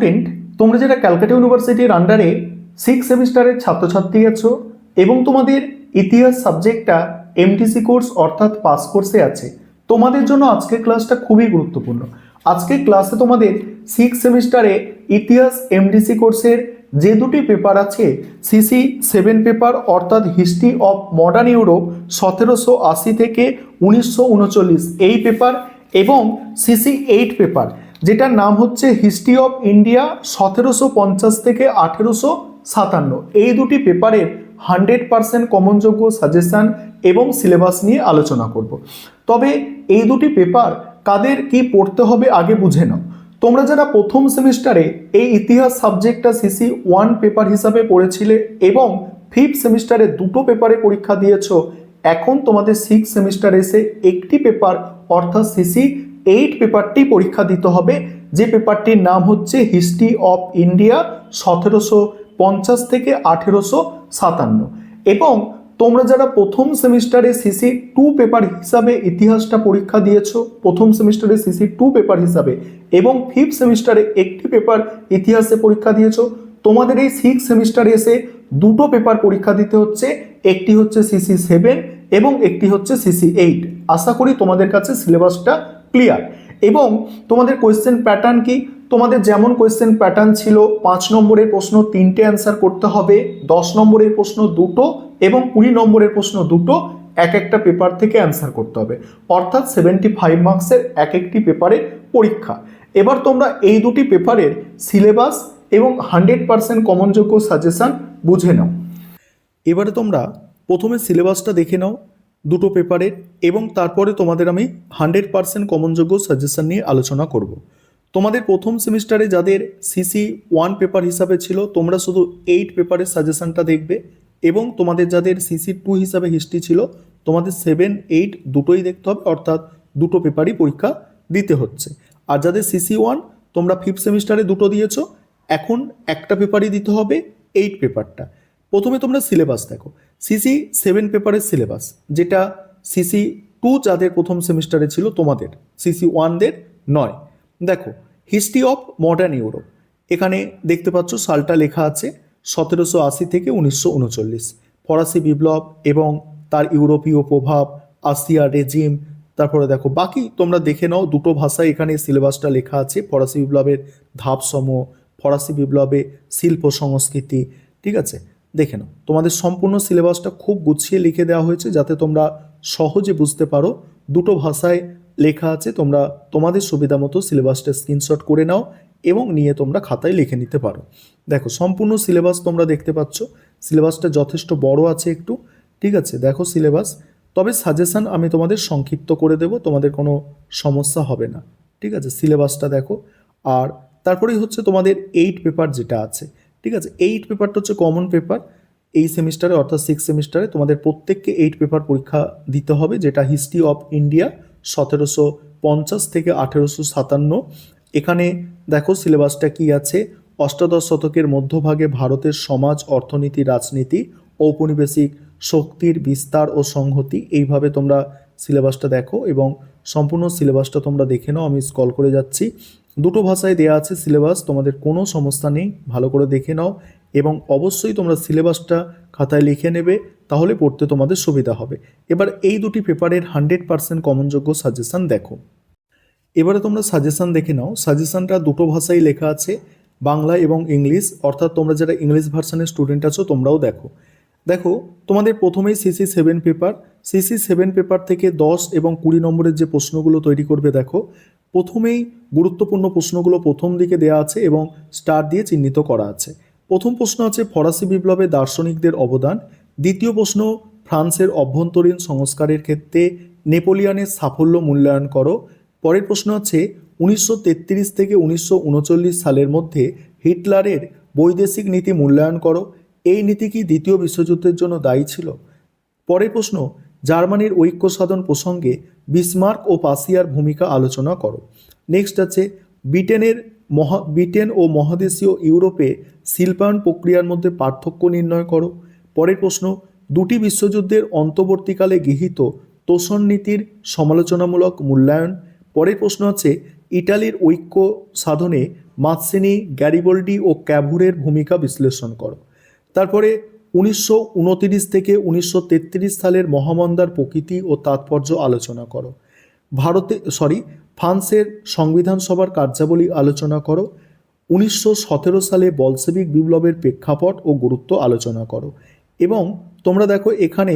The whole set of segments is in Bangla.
স্টুডেন্ট, তোমরা যারা ক্যালকাটা ইউনিভার্সিটির আন্ডারে 6 সেমিস্টারের ছাত্রছাত্রী আছো এবং তোমাদের ইতিহাস সাবজেক্টটা এমটিসি কোর্স অর্থাৎ পাস কোর্সে আছে, তোমাদের জন্য আজকের ক্লাসটা খুবই গুরুত্বপূর্ণ। আজকের ক্লাসে তোমাদের 6 সেমিস্টারে ইতিহাস এমডিসি কোর্সের যে দুটি পেপার আছে, সিসি 7 পেপার অর্থাৎ হিস্ট্রি অফ মডার্ন ইউরোপ 1780 থেকে 1939 এই পেপার, এবং সিসি 8 পেপার যেটার নাম হচ্ছে হিস্ট্রি অফ ইন্ডিয়া 1750 থেকে 1857, এই দুটি পেপারের 100% কমনযোগ্য সাজেশন এবং সিলেবাস নিয়ে আলোচনা করব। তবে এই দুটি পেপার কাদের কি পড়তে হবে আগে বুঝে নাও। তোমরা যারা প্রথম সেমিস্টারে এই ইতিহাস সাবজেক্টটা সিসি 1 পেপার হিসাবে পড়েছিলে এবং 5th সেমিস্টারে দুটো পেপারে পরীক্ষা দিয়েছো, এখন তোমাদের 6th সেমিস্টারে এসে একটি পেপার অর্থাৎ সিসি 8 পেপারটি পরীক্ষা দিতে হবে, যে পেপারটির নাম হচ্ছে হিস্ট্রি অফ ইন্ডিয়া 1750 থেকে 1857। এবং তোমরা যারা প্রথম সেমিস্টারে সিসি 2 পেপার হিসাবে ইতিহাসটা পরীক্ষা দিয়েছো, প্রথম সেমিস্টারে সিসি 2 পেপার হিসাবে এবং 5th সেমিস্টারে একটি পেপার ইতিহাসে পরীক্ষা দিয়েছো, তোমাদের এই 6th সেমিস্টারে এসে দুটো পেপার পরীক্ষা দিতে হচ্ছে, একটি হচ্ছে সিসি 7 এবং একটি হচ্ছে সিসি 8। আশা করি তোমাদের কাছে সিলেবাসটা ক্লিয়ার। এবং তোমাদের কোয়েশ্চেন প্যাটার্ন কি, তোমাদের যেমন কোয়েশ্চেন প্যাটার্ন ছিল 5 নম্বরের প্রশ্ন 3টে অ্যান্সার করতে হবে, 10 নম্বরের প্রশ্ন 2টো এবং 20 নম্বরের প্রশ্ন 2টো, এক একটা পেপার থেকে অ্যান্সার করতে হবে, অর্থাৎ 75 মার্কসের এক একটি পেপারের পরীক্ষা। এবার তোমরা এই দুটি পেপারের সিলেবাস এবং 100% কমনযোগ্য সাজেশন বুঝে নাও। এবারে তোমরা প্রথমে সিলেবাসটা দেখে নাও দুটো পেপারের, এবং তারপরে তোমাদের আমি 100% কমনযোগ্য সাজেশন নিয়ে আলোচনা করব। তোমাদের প্রথম সেমিস্টারে যাদের সিসি 1 পেপার হিসাবে ছিল, তোমরা শুধু 8 পেপারের সাজেশনটা দেখবে, এবং তোমাদের যাদের সিসি 2 হিসাবে হিস্ট্রি ছিল, তোমাদের 7, 8 দুটোই দেখতে হবে, অর্থাৎ দুটো পেপারই পরীক্ষা দিতে হচ্ছে। আর যাদের সিসি 1 তোমরা 5th সেমিস্টারে দুটো দিয়েছো, এখন একটা পেপারই দিতে হবে, 8 পেপারটা। প্রথমে তোমরা সিলেবাস দেখো, সিসি 7 পেপারের সিলেবাস, যেটা সিসি 2 যাদের প্রথম সেমিস্টারে ছিল তোমাদের, সিসি 1দের নয়। দেখো, হিস্ট্রি অফ মডার্ন ইউরোপ, এখানে দেখতে পাচ্ছ সালটা লেখা আছে 1780 থেকে 1939, ফরাসি বিপ্লব এবং তার ইউরোপীয় প্রভাব, আসিয়া রেজিম। তারপরে দেখো বাকি তোমরা দেখে নাও, দুটো ভাষায় এখানে সিলেবাসটা লেখা আছে, ফরাসি বিপ্লবের ধাপসমূহ, ফরাসি বিপ্লবে শিল্প সংস্কৃতি, ঠিক আছে, দেখে নাও। তোমাদের সম্পূর্ণ সিলেবাসটা খুব গুছিয়ে লিখে দেওয়া হয়েছে যাতে তোমরা সহজে বুঝতে পারো, দুটো ভাষায় লেখা আছে, তোমরা তোমাদের সুবিধা মতো সিলেবাসটা স্ক্রিনশট করে নাও এবং নিয়ে তোমরা খাতায় লিখে নিতে পারো। দেখো সম্পূর্ণ সিলেবাস তোমরা দেখতে পাচ্ছ, সিলেবাসটা যথেষ্ট বড় আছে একটু, ঠিক আছে। দেখো সিলেবাস, তবে সাজেশন আমি তোমাদের সংক্ষিপ্ত করে দেব, তোমাদের কোনো সমস্যা হবে না, ঠিক আছে। সিলেবাসটা দেখো, আর তারপরেই হচ্ছে তোমাদের 8 পেপার যেটা আছে, ঠিক আছে। 8 পেপারটা হচ্ছে কমন পেপার এই সেমিস্টারে, অর্থাৎ 6 সেমিস্টারে তোমাদের প্রত্যেককে 8 পেপার পরীক্ষা দিতে হবে, যেটা হিস্ট্রি অফ ইন্ডিয়া 1750 থেকে 1857। এখানে দেখো সিলেবাসটা কি আছে, অষ্টাদশ শতকের মধ্যভাগে ভারতের সমাজ, অর্থনীতি, রাজনীতি, ঔপনিবেশিক শক্তির বিস্তার ও সংহতি, এইভাবে তোমরা সিলেবাসটা দেখো এবং সম্পূর্ণ সিলেবাসটা তোমরা দেখে নাও। আমি স্ক্রল করে যাচ্ছি, দুটো ভাষায় দেয়া আছে সিলেবাস, তোমাদের কোনো সমস্যা নেই, ভালো করে দেখে নাও এবং অবশ্যই তোমরা সিলেবাসটা খাতায় লিখে নেবে, তাহলে পড়তে তোমাদের সুবিধা হবে। এবার এই দুটি পেপারের 100% কমনযোগ্য সাজেশন দেখো। এবারে তোমরা সাজেশন দেখে নাও, সাজেশনটা দুটো ভাষায় লেখা আছে, বাংলা এবং ইংলিশ, অর্থাৎ তোমরা যারা ইংলিশ ভার্সনের স্টুডেন্ট আছো তোমরাও দেখো। দেখো তোমাদের প্রথমেই সিসি 7 পেপার, সিসি 7 পেপার থেকে 10 এবং 20 নম্বরের যে প্রশ্নগুলো তৈরি করবে, দেখো প্রথমেই গুরুত্বপূর্ণ প্রশ্নগুলো প্রথম দিকে দেওয়া আছে এবং স্টার দিয়ে চিহ্নিত করা আছে। প্রথম প্রশ্ন আছে ফরাসি বিপ্লবে দার্শনিকদের অবদান, দ্বিতীয় প্রশ্ন ফ্রান্সের অভ্যন্তরীণ সংস্কারের ক্ষেত্রে নেপোলিয়নের সাফল্য মূল্যায়ন করো। পরের প্রশ্ন আছে 1933 থেকে 1939 সালের মধ্যে হিটলারের বৈদেশিক নীতি মূল্যায়ন করো, এই নীতি কি দ্বিতীয় বিশ্বযুদ্ধের জন্য দায়ী ছিল? পরের প্রশ্ন জার্মানির ঐক্য সাধন প্রসঙ্গে বিসমার্ক ও পাসিয়ার ভূমিকা আলোচনা করো। নেক্সট আছে ব্রিটেন ও মহাদেশীয় ইউরোপে শিল্পায়ন প্রক্রিয়ার মধ্যে পার্থক্য নির্ণয় করো। পরের প্রশ্ন দুটি বিশ্বযুদ্ধের অন্তর্বর্তীকালে গৃহীত তোষণ নীতির সমালোচনামূলক মূল্যায়ন। পরের প্রশ্ন আছে ইটালির ঐক্য সাধনে মাৎসেনি, গ্যারিবল্ডি ও ক্যাভুরের ভূমিকা বিশ্লেষণ করো। তারপরে 1929 থেকে 1933 সালের মহামন্দার প্রকৃতি ও তাৎপর্য আলোচনা করো। ফ্রান্সের সংবিধান সভার কার্যাবলী আলোচনা করো। 1917 সালে বলশেভিক বিপ্লবের প্রেক্ষাপট ও গুরুত্ব আলোচনা করো। এবং তোমরা দেখো এখানে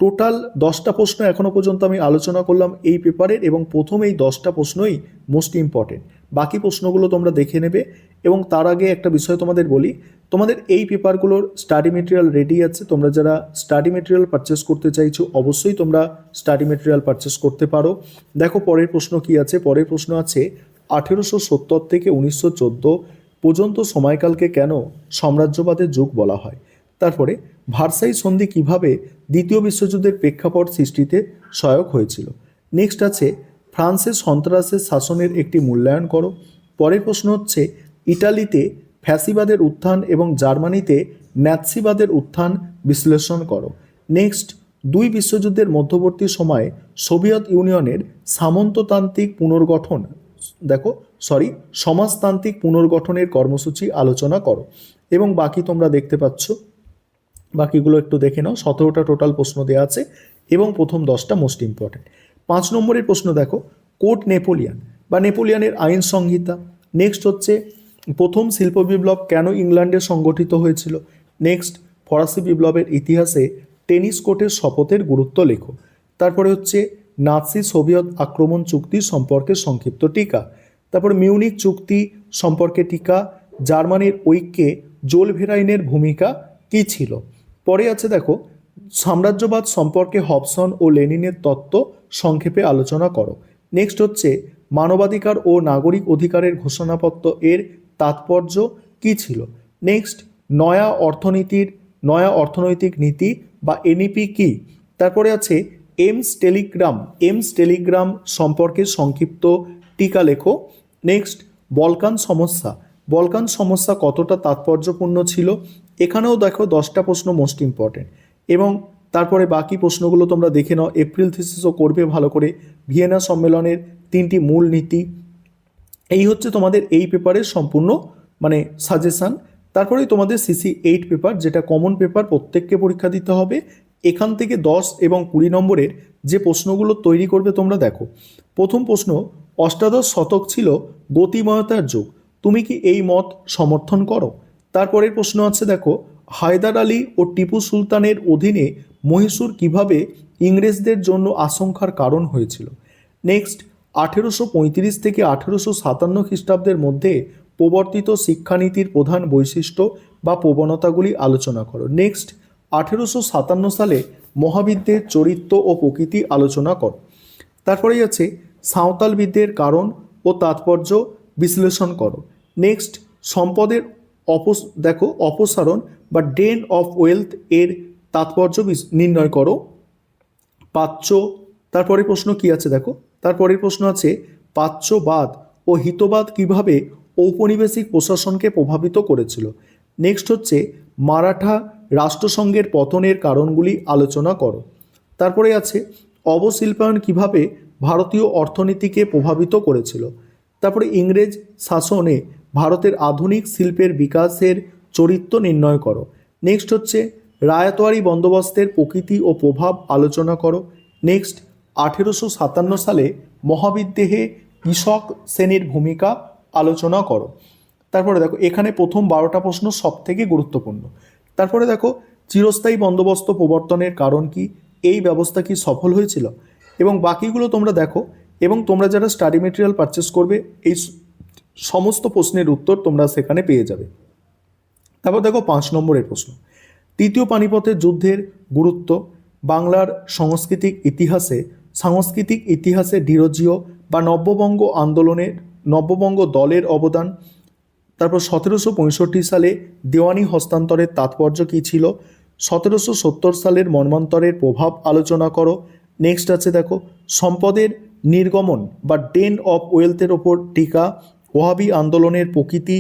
টোটাল 10টা প্রশ্ন এখনো পর্যন্ত আমি আলোচনা করলাম এই পেপারের, এবং প্রথম এই 10টা প্রশ্নই মোস্ট ইম্পর্টেন্ট। বাকি প্রশ্নগুলো তোমরা দেখে নেবে। এবং তার আগে একটা বিষয় তোমাদের বলি, তোমাদের এই পেপারগুলোর স্টাডি মেটেরিয়াল রেডি আছে। তোমরা যারা স্টাডি মেটেরিয়াল পারচেস করতে চাইছো অবশ্যই তোমরা স্টাডি মেটেরিয়াল পারচেস করতে পারো। দেখো পরের প্রশ্ন কি আছে। পরের প্রশ্ন আছে 1870 থেকে 1914 পর্যন্ত সময়কালকে কেন সাম্রাজ্যবাদের যুগ বলা হয়। তারপরে ভার্সাই সন্ধি কিভাবে দ্বিতীয় বিশ্বযুদ্ধের প্রেক্ষাপট সৃষ্টিতে সহায়ক হয়েছিল। নেক্সট আছে ফ্রান্সের সন্ত্রাসের শাসনের একটি মূল্যায়ন করো। পরের প্রশ্ন হচ্ছে ইটালিতে ফ্যাসিবাদের উত্থান এবং জার্মানিতে ন্যাৎসিবাদের উত্থান বিশ্লেষণ করো। নেক্সট দুই বিশ্বযুদ্ধের মধ্যবর্তী সময়ে সোভিয়েত ইউনিয়নের সমাজতান্ত্রিক পুনর্গঠনের কর্মসূচি আলোচনা করো। এবং বাকি তোমরা দেখতে পাচ্ছ, বাকিগুলো একটু দেখে নাও। 17টা টোটাল প্রশ্ন দেওয়া আছে এবং প্রথম 10টা মোস্ট ইম্পর্টেন্ট। 5 নম্বরের প্রশ্ন দেখো, কোড নেপোলিয়ান বা নেপোলিয়ানের আইন সংহিতা। নেক্সট হচ্ছে প্রথম শিল্প বিপ্লব কেন ইংল্যান্ডে সংগঠিত হয়েছিল। নেক্সট ফরাসি বিপ্লবের ইতিহাসে টেনিস কোর্টের শপথের গুরুত্ব লেখো। তারপরে হচ্ছে নাৎসি সোভিয়েত আক্রমণ চুক্তি সম্পর্কে সংক্ষিপ্ত টিকা। তারপর মিউনিক চুক্তি সম্পর্কে টিকা। জার্মানির ঐক্যে জোলভেরাইনের ভূমিকা কী ছিল। পরে আছে দেখো সাম্রাজ্যবাদ সম্পর্কে হবসন ও লেনিনের তত্ত্ব সংক্ষেপে আলোচনা করো। নেক্সট হচ্ছে মানবাধিকার ও নাগরিক অধিকারের ঘোষণাপত্র এর তাৎপর্য কী ছিল। নেক্সট নয়া অর্থনৈতিক নীতি বা এনইপি কি। তারপরে আছে এমস টেলিগ্রাম সম্পর্কে সংক্ষিপ্ত টিকা লেখো। নেক্সট বলকান সমস্যা কতটা তাৎপর্যপূর্ণ ছিল। এখানেও দেখো 10টা প্রশ্ন মোস্ট ইম্পর্টেন্ট। এবং তারপরে বাকি প্রশ্নগুলো তোমরা দেখে নাও। এপ্রিল থিসিসও করবে ভালো করে। ভিয়েনা সম্মেলনের 3টি মূল নীতি। এই হচ্ছে তোমাদের এই পেপারের সম্পূর্ণ সাজেশান। তারপরেই তোমাদের সিসি 8 পেপার, যেটা কমন পেপার, প্রত্যেককে পরীক্ষা দিতে হবে। এখান থেকে 10 এবং 20 নম্বরের যে প্রশ্নগুলো তৈরি করবে তোমরা দেখো। প্রথম প্রশ্ন, অষ্টাদশ শতক ছিল গতিময়তার যুগ, তুমি কি এই মত সমর্থন করো। তারপরের প্রশ্ন আছে দেখো, হায়দার আলী ও টিপু সুলতানের অধীনে মহীশূর কিভাবে ইংরেজদের জন্য আশঙ্কার কারণ হয়েছিল। নেক্সট 1835 থেকে 1857 খ্রিস্টাব্দের মধ্যে প্রবর্তিত শিক্ষানীতির প্রধান বৈশিষ্ট্য বা প্রবণতাগুলি আলোচনা করো। নেক্সট 1857 সালে মহাবিদ্যের চরিত্র ও প্রকৃতি আলোচনা করো। তারপরেই আছে সাঁওতাল বিদ্যের কারণ ও তাৎপর্য বিশ্লেষণ করো। নেক্সট সম্পদের অপসারণ বা ড্রেন অফ ওয়েলথ এর তাৎপর্য নির্ণয় করো। প্রাচ্য, তারপরে প্রশ্ন কি আছে দেখো। তারপরের প্রশ্ন আছে প্রাচ্যবাদ ও হিতবাদ কিভাবে ঔপনিবেশিক প্রশাসনকে প্রভাবিত করেছিল। নেক্সট হচ্ছে মারাঠা রাষ্ট্রসংঘের পতনের কারণগুলি আলোচনা করো। তারপরে আছে অবশিল্পায়ন কিভাবে ভারতীয় অর্থনীতিকে প্রভাবিত করেছিল। তারপরে ইংরেজ শাসনে ভারতের আধুনিক শিল্পের বিকাশের চরিত্র নির্ণয় করো। নেক্সট হচ্ছে রায়তওয়ারি বন্দোবস্তের প্রকৃতি ও প্রভাব আলোচনা করো। নেক্সট 1857 সালে মহাবিদ্রোহে কৃষক শ্রেণীর ভূমিকা আলোচনা করো। তারপরে দেখো এখানে প্রথম 12টা প্রশ্ন সব থেকে গুরুত্বপূর্ণ। তারপরে দেখো চিরস্থায়ী বন্দোবস্ত প্রবর্তনের কারণ কি, এই ব্যবস্থা কি সফল হয়েছিল। এবং বাকিগুলো তোমরা দেখো, এবং তোমরা যারা স্টাডি মেটেরিয়াল পারচেস করবে এই সমস্ত প্রশ্নের উত্তর তোমরা সেখানে পেয়ে যাবে। তারপর দেখো 5 নম্বরের প্রশ্ন, তৃতীয় পানিপথের যুদ্ধের গুরুত্ব, বাংলার সাংস্কৃতিক ইতিহাসে ডিরোজিও বা নব্যবঙ্গ দলের অবদান। তারপর 1765 সালে দেওয়ানি হস্তান্তরের তাৎপর্য কী ছিল। 1770 সালের মন্বন্তরের প্রভাব আলোচনা করো। নেক্সট আছে দেখো সম্পদের নির্গমন বা ড্রেন অফ ওয়েলথের ওপর টিকা। ওহাবি আন্দোলনের প্রকৃতি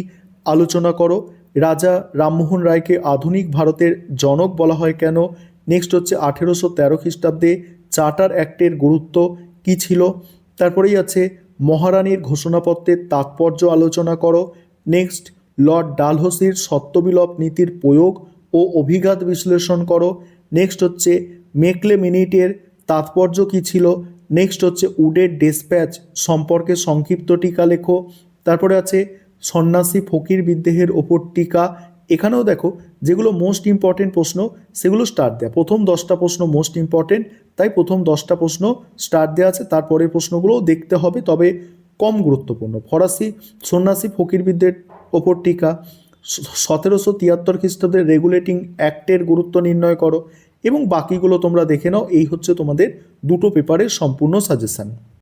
আলোচনা করো। রাজা রামমোহন রায়কে আধুনিক ভারতের জনক বলা হয় কেন। নেক্সট হচ্ছে 1813 খ্রিস্টাব্দে চার্টার অ্যাক্টের গুরুত্ব কী ছিল। তারপরেই আছে মহারানীর ঘোষণাপত্রের তাৎপর্য আলোচনা করো। নেক্সট, লর্ড ডালহৌসির সত্যবিলোপ নীতির প্রয়োগ ও অভিঘাত বিশ্লেষণ করো। নেক্সট হচ্ছে মেকলে মিনিটের তাৎপর্য কী ছিল। নেক্সট হচ্ছে উডের ডেসপ্যাচ সম্পর্কে সংক্ষিপ্ত টিকা লেখো। তারপরে আছে সন্ন্যাসী ফকির বিদ্রোহের ওপর টিকা। এখানেও দেখো যেগুলো মোস্ট ইম্পর্টেন্ট প্রশ্ন সেগুলো স্টার্ট দেয়া, প্রথম 10টা প্রশ্ন মোস্ট ইম্পর্টেন্ট, তাই প্রথম 10টা প্রশ্ন স্টার্ট দেওয়া আছে, তারপরের প্রশ্নগুলোও দেখতে হবে তবে কম গুরুত্বপূর্ণ। ফরাসি সন্ন্যাসী ফকির বিদ্রোহের ওপর টিকা, 1773 খ্রিস্টাব্দের রেগুলেটিং অ্যাক্টের গুরুত্ব নির্ণয় করো, এবং বাকিগুলো তোমরা দেখে নাও। এই হচ্ছে তোমাদের দুটো পেপারের সম্পূর্ণ সাজেশন।